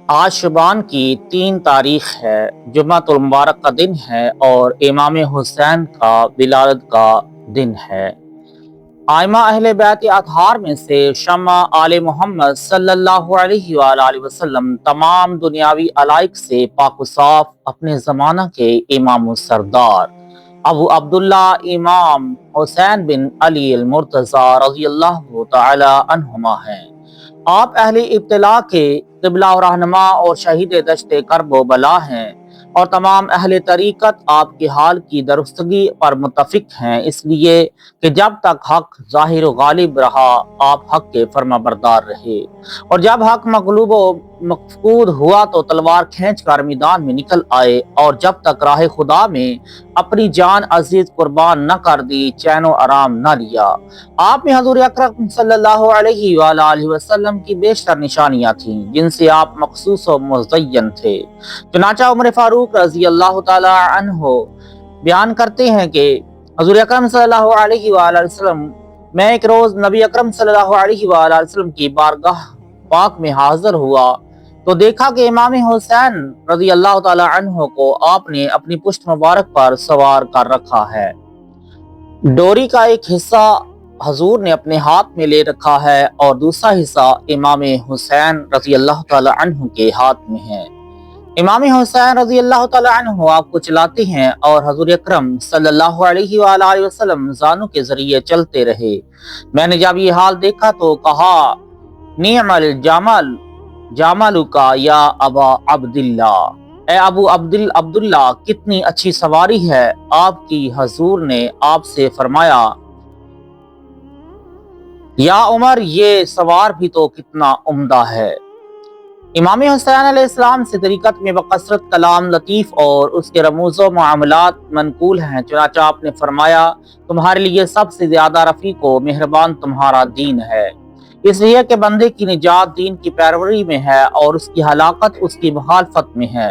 آج شبان کی 3 تاریخ ہے، جمعۃ المبارک کا دن ہے اور امام حسین کا ولادت کا دن ہے۔ آئمہ اہل بیت اطہار میں سے شمع آل محمد صلی اللہ علیہ وآلہ وسلم تمام دنیاوی علائق سے پاک و صاف اپنے زمانہ کے امام و سردار ابو عبداللہ امام حسین بن علی المرتضی رضی اللہ تعالی عنہما ہیں۔ آپ اہل ابتلاء کے قبلہ و رہنما اور شہید دشت کرب و بلا ہیں، اور تمام اہل طریقت آپ کے حال کی درستگی پر متفق ہیں، اس لیے کہ جب تک حق ظاہر و غالب رہا آپ حق کے فرما بردار رہے، اور جب حق مغلوب و مفقود ہوا تو تلوار کھینچ کر میدان میں نکل آئے، اور جب تک راہ خدا میں اپنی جان عزیز قربان نہ کر دی چین و آرام نہ لیا۔ آپ میں حضور اکرم صلی اللہ علیہ وآلہ وسلم کی بیشتر نشانیاں تھیں جن سے آپ مخصوص و مزین تھے۔ چنانچہ عمر فاروق رضی اللہ تعالی عنہ بیان کرتے ہیں کہ حضور اکرم صلی اللہ علیہ وآلہ وسلم میں ایک روز نبی اکرم صلی اللہ علیہ وآلہ وسلم کی بارگاہ پاک میں حاضر ہوا تو دیکھا کہ امام حسین رضی اللہ تعالی عنہ کو آپ نے اپنی پشت مبارک پر سوار کر رکھا ہے۔ ڈوری کا ایک حصہ حضور نے اپنے ہاتھ میں لے رکھا ہے اور دوسرا حصہ امام حسین رضی اللہ تعالی عنہ کے ہاتھ میں ہے۔ امام حسین رضی اللہ تعالی عنہ آپ کو چلاتے ہیں اور حضور اکرم صلی اللہ علیہ وآلہ وسلم زانوں کے ذریعے چلتے رہے۔ میں نے جب یہ حال دیکھا تو کہا، نعم الجمل جملک یا ابا عبداللہ، اے ابو عبداللہ کتنی اچھی سواری ہے آپ کی۔ حضور نے آپ سے فرمایا، یا عمر یہ سوار بھی تو کتنا عمدہ ہے۔ امام حسین علیہ السلام سے طریقت میں بکثرت کلام لطیف اور اس کے رموز و معاملات منقول ہیں، چنانچہ آپ نے فرمایا، تمہارے لیے سب سے زیادہ رفیق و مہربان تمہارا دین ہے، اس لیے کہ بندے کی نجات دین کی پیروی میں ہے اور اس کی ہلاکت اس کی مخالفت میں ہے۔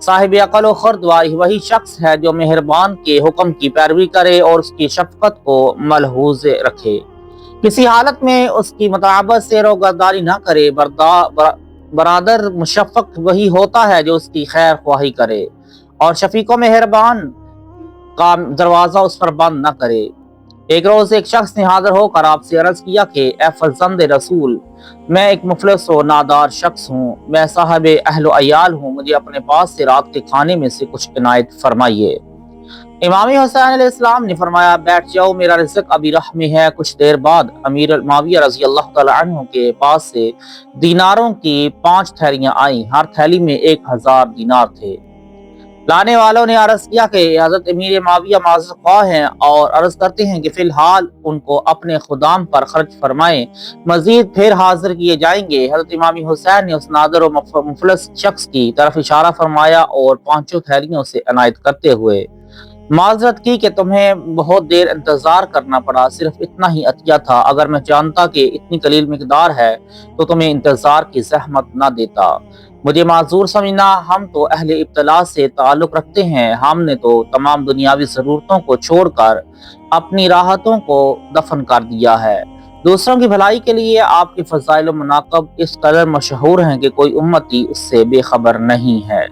صاحب عقل و خرد وہی شخص ہے جو مہربان کے حکم کی پیروی کرے اور اس کی شفقت کو ملحوظ رکھے، کسی حالت میں اس کی مطابقت سے روگردانی نہ کرے۔ برادر مشفق وہی ہوتا ہے جو اس کی خیر خواہی کرے اور شفیق و مہربان کا دروازہ اس پر بند نہ کرے۔ ایک روز ایک شخص نے حاضر ہو کر آپ سے عرض کیا کہ اے فرزند رسول، میں ایک مفلس و نادار شخص ہوں، میں صاحب اہل و عیال ہوں، مجھے اپنے پاس سے رات کے کھانے میں سے کچھ عنایت فرمائیے۔ امام حسین علیہ السلام نے فرمایا، بیٹھ جاؤ، میرا رزق ابھی راہ میں ہے۔ کچھ دیر بعد امیر معاویہ رضی اللہ تعالی عنہ کے پاس سے دیناروں کی 5 تھیلیاں آئیں، ہر تھیلی میں 1000 دینار تھے۔ لانے والوں نے عرض کیا کہ حضرت امیر معاویہ معذرت خواہ ہیں اور عرض کرتے ہیں کہ فی الحال ان کو اپنے خدام پر خرچ فرمائیں، مزید پھر حاضر کیے جائیں گے۔ حضرت امام حسین نے اس نادر و مفلس شخص کی طرف اشارہ فرمایا اور 5 تھیلیوں سے عنایت کرتے ہوئے معذرت کی کہ تمہیں بہت دیر انتظار کرنا پڑا، صرف اتنا ہی عطیہ تھا، اگر میں جانتا کہ اتنی قلیل مقدار ہے تو تمہیں انتظار کی زحمت نہ دیتا، مجھے معذور سمجھنا، ہم تو اہل ابتلاء سے تعلق رکھتے ہیں، ہم نے تو تمام دنیاوی ضرورتوں کو چھوڑ کر اپنی راحتوں کو دفن کر دیا ہے۔ دوسروں کی بھلائی کے لیے آپ کے فضائل و مناقب اس قدر مشہور ہیں کہ کوئی امتی اس سے بے خبر نہیں ہے۔